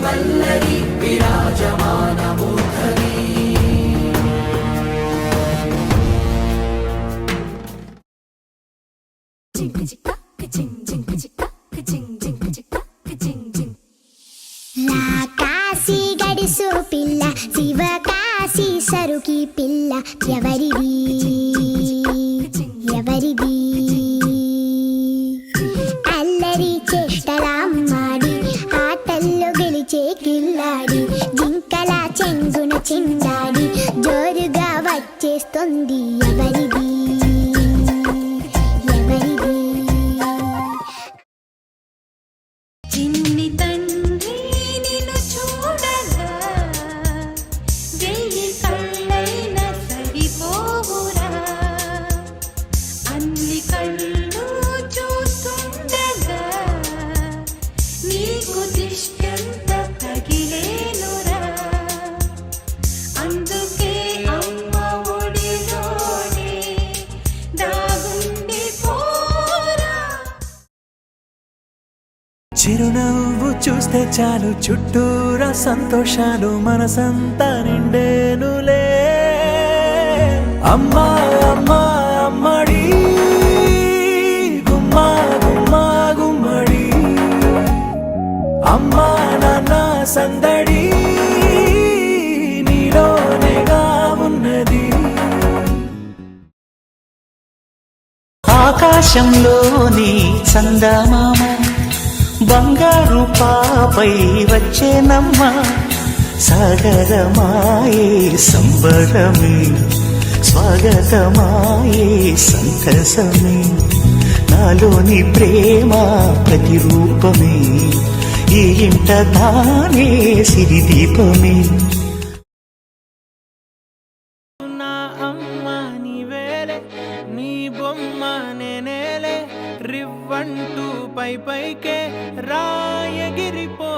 వల్లరి విరాజమాన మూర్ధని కాశీ గడిసు పిల్ల శివ కాశీ సరుకి పిల్ల ఎవరిది ఎవరిది అల్లరి చేష్టలామ్మాడి ఆటల్లో గెలిచే కిల్లాడి జింకల చెంగున చిందాడి జోరుగా వచ్చేస్తుంది ఎవరిది ఎవరిది చిన్ని తండ్రి నిన్ను చూడగా వెయ్యి కళ్ళైన సరిపోవురా అన్ని కళ్ళు చూస్తుండగా నీకు దిష్టంత తగిలేనురా అందుకే అమ్మ ఒడిలోనే దాగుండి పోరా చిరునవ్వు చూస్తే చాలు చుట్టూరా సంతోషాలు మనసంతా నిండేనులే అమ్మా అమ్మా అమ్మడి గుమ్మా గుమ్మా గుమ్మడి అమ్మా నాన్న సందడి నీలోనేగా ఉన్నది ఆకాశంలోని చందమామ బంగారు పాపై వచ్చేనమ్మ సాగరమాయే సంబరమే స్వాగతమాయే సంతసమే నాలోని ప్రేమ ప్రతిరూపమే ఈ ఇంట తానే సిరిదీపమే నా అమ్మ నీవేలే నీ బొమ్మ నేనేలే రివ్వంటూ పై పైకే రాయగిరిపో